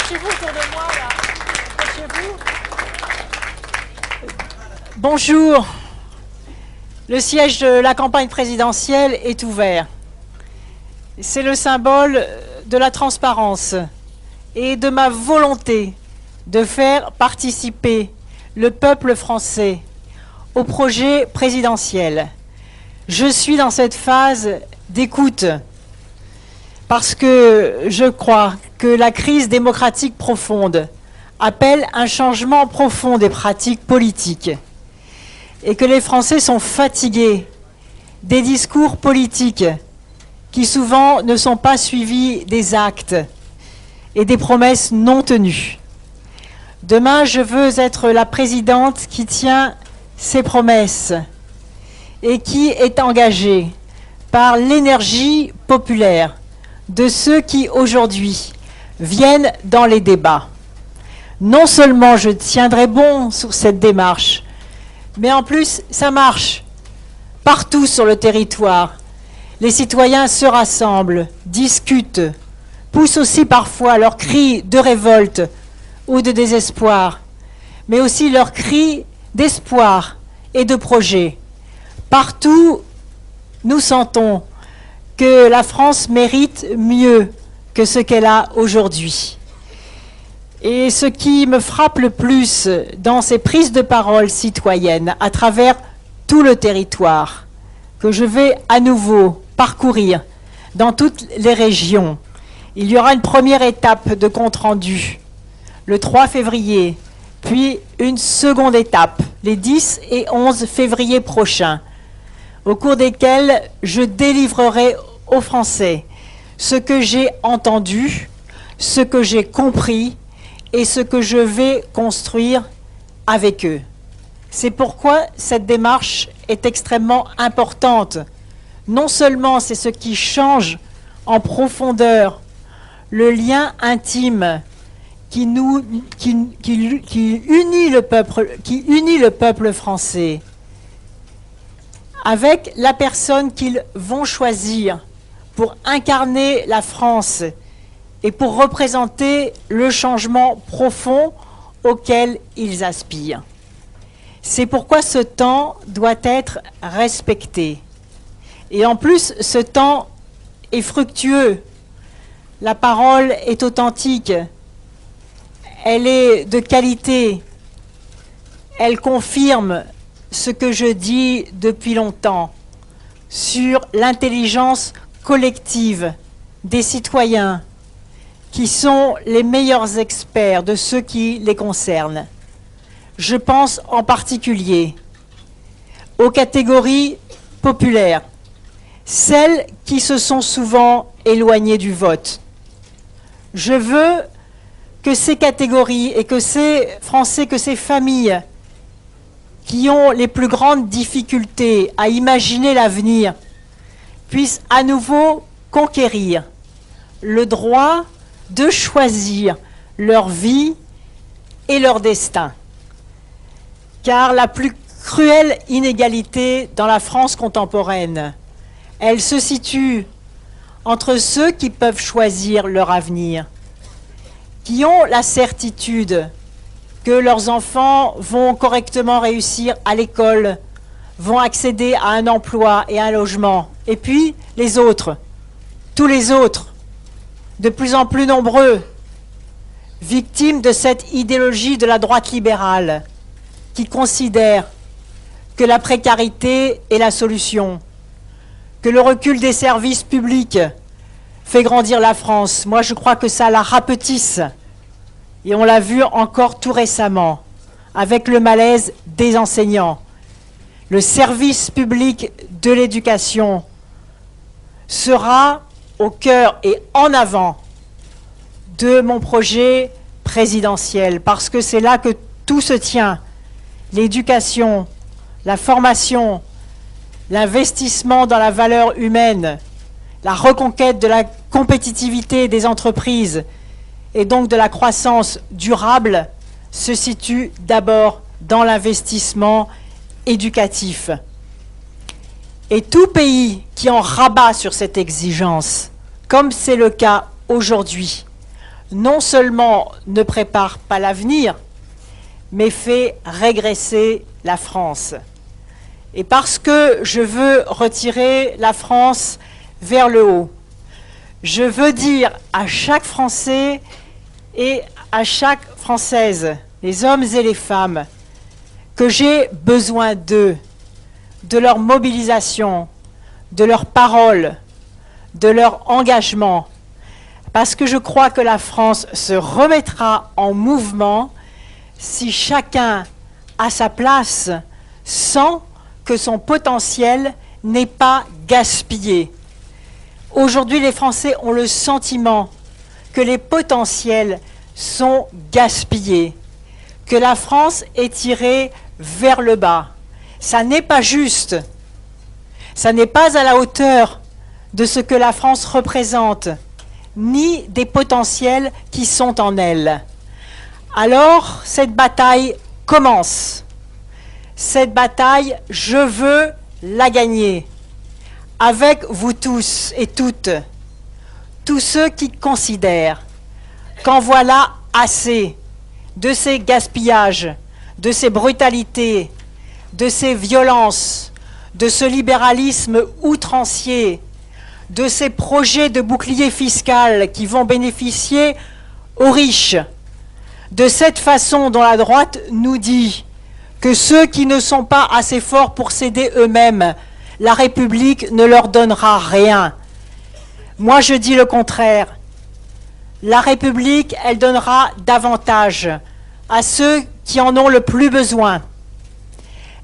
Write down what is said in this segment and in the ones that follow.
Approchez-vous autour de moi, là. Approchez-vous. Bonjour. Le siège de la campagne présidentielle est ouvert. C'est le symbole de la transparence et de ma volonté de faire participer le peuple français au projet présidentiel. Je suis dans cette phase d'écoute parce que je crois que la crise démocratique profonde appelle un changement profond des pratiques politiques et que les Français sont fatigués des discours politiques qui souvent ne sont pas suivis des actes et des promesses non tenues. Demain, je veux être la présidente qui tient ses promesses et qui est engagée par l'énergie populaire de ceux qui, aujourd'hui, viennent dans les débats. Non seulement je tiendrai bon sur cette démarche, mais en plus, ça marche. Partout sur le territoire, les citoyens se rassemblent, discutent, poussent aussi parfois leurs cris de révolte ou de désespoir, mais aussi leurs cris d'espoir et de projet. Partout, nous sentons que la France mérite mieux que ce qu'elle a aujourd'hui. Et ce qui me frappe le plus dans ces prises de parole citoyennes à travers tout le territoire, que je vais à nouveau parcourir dans toutes les régions, il y aura une première étape de compte-rendu le 3 février, puis une seconde étape les 10 et 11 février prochains, au cours desquels je délivrerai aux Français ce que j'ai entendu, ce que j'ai compris et ce que je vais construire avec eux. C'est pourquoi cette démarche est extrêmement importante. Non seulement c'est ce qui change en profondeur le lien intime qui unit le peuple français avec la personne qu'ils vont choisir pour incarner la France et pour représenter le changement profond auquel ils aspirent. C'est pourquoi ce temps doit être respecté. Et en plus, ce temps est fructueux. La parole est authentique. Elle est de qualité. Elle confirme ce que je dis depuis longtemps sur l'intelligence collective des citoyens qui sont les meilleurs experts de ceux qui les concernent. Je pense en particulier aux catégories populaires, celles qui se sont souvent éloignées du vote. Je veux que ces catégories et que ces Français, que ces familles qui ont les plus grandes difficultés à imaginer l'avenir puissent à nouveau conquérir le droit de choisir leur vie et leur destin. Car la plus cruelle inégalité dans la France contemporaine, elle se situe entre ceux qui peuvent choisir leur avenir, qui ont la certitude que leurs enfants vont correctement réussir à l'école, vont accéder à un emploi et à un logement, et puis les autres, tous les autres, de plus en plus nombreux, victimes de cette idéologie de la droite libérale qui considère que la précarité est la solution, que le recul des services publics fait grandir la France. Moi, je crois que ça la rapetisse. Et on l'a vu encore tout récemment avec le malaise des enseignants. Le service public de l'éducation sera au cœur et en avant de mon projet présidentiel, parce que c'est là que tout se tient. L'éducation, la formation, l'investissement dans la valeur humaine, la reconquête de la compétitivité des entreprises et donc de la croissance durable se situe d'abord dans l'investissement éducatif. Et tout pays qui en rabat sur cette exigence, comme c'est le cas aujourd'hui, non seulement ne prépare pas l'avenir, mais fait régresser la France. Et parce que je veux retirer la France vers le haut, je veux dire à chaque Français et à chaque Française, les hommes et les femmes, que j'ai besoin d'eux, de leur mobilisation, de leur parole, de leur engagement, parce que je crois que la France se remettra en mouvement si chacun a sa place sans que son potentiel n'est pas gaspillé. Aujourd'hui, les Français ont le sentiment que les potentiels sont gaspillés, que la France est tirée vers le bas. Ça n'est pas juste. Ça n'est pas à la hauteur de ce que la France représente, ni des potentiels qui sont en elle. Alors, cette bataille commence. Cette bataille, je veux la gagner. Avec vous tous et toutes, tous ceux qui considèrent qu'en voilà assez de ces gaspillages, de ces brutalités, de ces violences, de ce libéralisme outrancier, de ces projets de bouclier fiscal qui vont bénéficier aux riches, de cette façon dont la droite nous dit que ceux qui ne sont pas assez forts pour s'aider eux-mêmes, la République ne leur donnera rien. Moi, je dis le contraire. La République, elle donnera davantage à ceux qui en ont le plus besoin.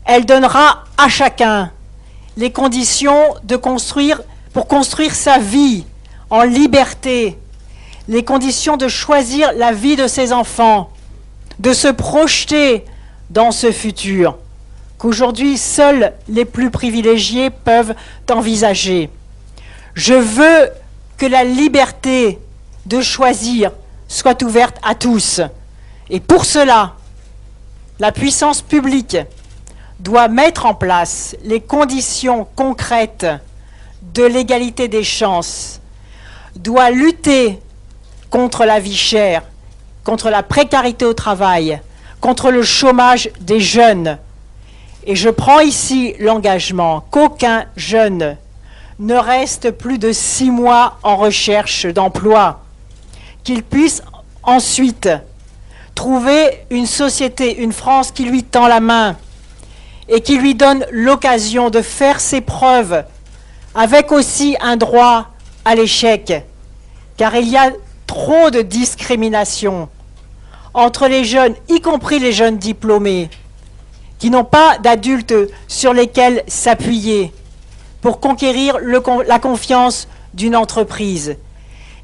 Elle donnera à chacun les conditions pour construire sa vie en liberté, les conditions de choisir la vie de ses enfants, de se projeter dans ce futur qu'aujourd'hui seuls les plus privilégiés peuvent envisager. Je veux que la liberté de choisir soit ouverte à tous. Et pour cela, la puissance publique doit mettre en place les conditions concrètes de l'égalité des chances, doit lutter contre la vie chère, contre la précarité au travail, contre le chômage des jeunes. Et je prends ici l'engagement qu'aucun jeune ne reste plus de 6 mois en recherche d'emploi, qu'il puisse ensuite trouver une société, une France qui lui tend la main et qui lui donne l'occasion de faire ses preuves, avec aussi un droit à l'échec, car il y a trop de discrimination entre les jeunes, y compris les jeunes diplômés, qui n'ont pas d'adultes sur lesquels s'appuyer pour conquérir la confiance d'une entreprise.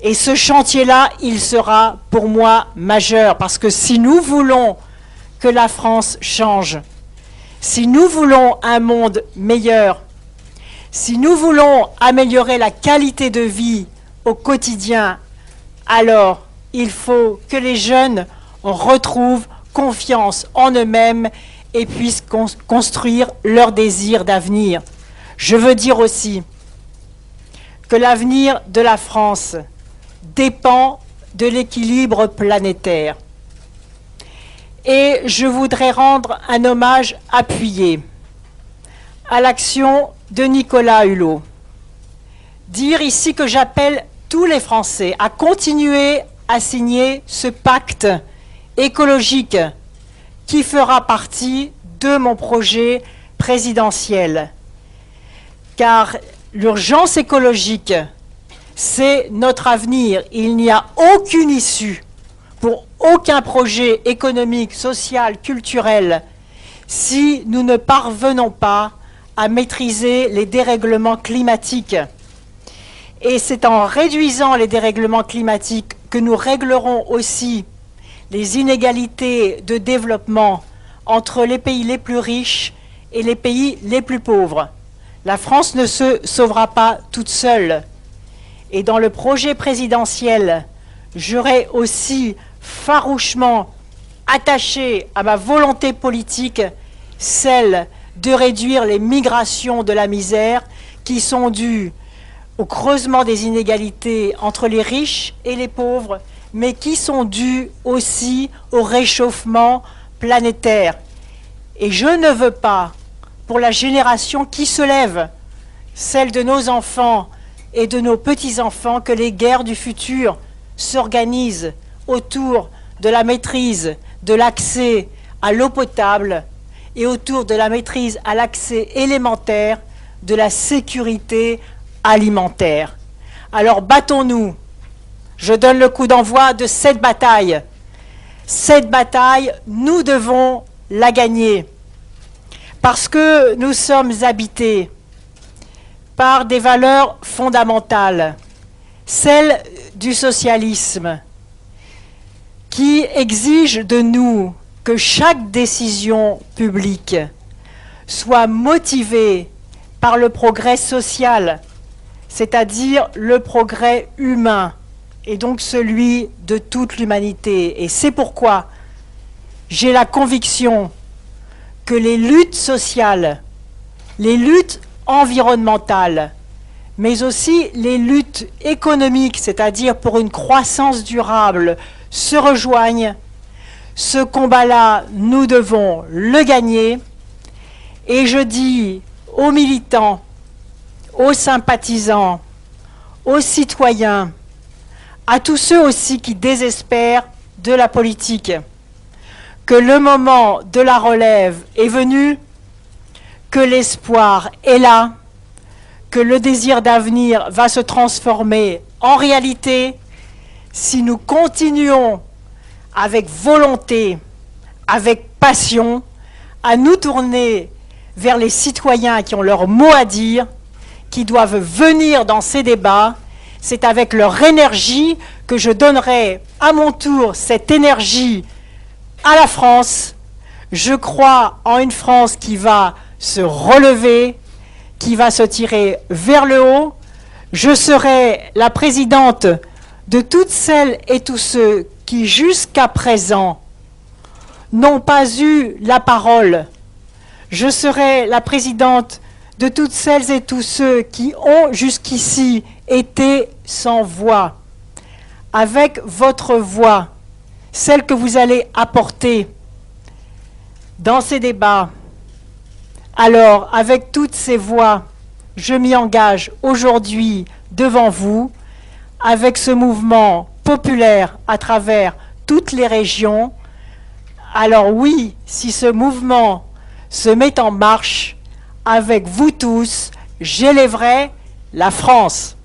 Et ce chantier-là, il sera pour moi majeur, parce que si nous voulons que la France change, si nous voulons un monde meilleur, si nous voulons améliorer la qualité de vie au quotidien, alors il faut que les jeunes retrouvent confiance en eux-mêmes et puissent construire leur désir d'avenir. Je veux dire aussi que l'avenir de la France dépend de l'équilibre planétaire. Et je voudrais rendre un hommage appuyé à l'action de Nicolas Hulot. Dire ici que j'appelle tous les Français à continuer à signer ce pacte écologique qui fera partie de mon projet présidentiel. Car l'urgence écologique, c'est notre avenir. Il n'y a aucune issue pour aucun projet économique, social, culturel, si nous ne parvenons pas à maîtriser les dérèglements climatiques. Et c'est en réduisant les dérèglements climatiques que nous réglerons aussi les inégalités de développement entre les pays les plus riches et les pays les plus pauvres. La France ne se sauvera pas toute seule. Et dans le projet présidentiel, j'aurai aussi farouchement attaché à ma volonté politique, celle de réduire les migrations de la misère qui sont dues au creusement des inégalités entre les riches et les pauvres, mais qui sont dues aussi au réchauffement planétaire. Et je ne veux pas, pour la génération qui se lève, celle de nos enfants et de nos petits-enfants, que les guerres du futur s'organisent autour de la maîtrise de l'accès à l'eau potable et autour de la maîtrise à l'accès élémentaire de la sécurité alimentaire. Alors battons-nous. Je donne le coup d'envoi de cette bataille. Cette bataille, nous devons la gagner. Parce que nous sommes habités par des valeurs fondamentales, celles du socialisme, qui exigent de nous que chaque décision publique soit motivée par le progrès social, c'est-à-dire le progrès humain, et donc celui de toute l'humanité. Et c'est pourquoi j'ai la conviction que les luttes sociales, les luttes environnementales, mais aussi les luttes économiques, c'est-à-dire pour une croissance durable, se rejoignent. Ce combat-là, nous devons le gagner. Et je dis aux militants, aux sympathisants, aux citoyens, à tous ceux aussi qui désespèrent de la politique, que le moment de la relève est venu, que l'espoir est là, que le désir d'avenir va se transformer en réalité si nous continuons avec volonté, avec passion, à nous tourner vers les citoyens qui ont leur mot à dire, qui doivent venir dans ces débats. C'est avec leur énergie que je donnerai à mon tour cette énergie à la France. Je crois en une France qui va se relever, qui va se tirer vers le haut. Je serai la présidente de toutes celles et tous ceux qui jusqu'à présent n'ont pas eu la parole. Je serai la présidente de toutes celles et tous ceux qui ont jusqu'ici été sans voix. Avec votre voix, celle que vous allez apporter dans ces débats, alors avec toutes ces voix, je m'y engage aujourd'hui devant vous, avec ce mouvement populaire à travers toutes les régions. Alors oui, si ce mouvement se met en marche, avec vous tous, j'élèverai la France.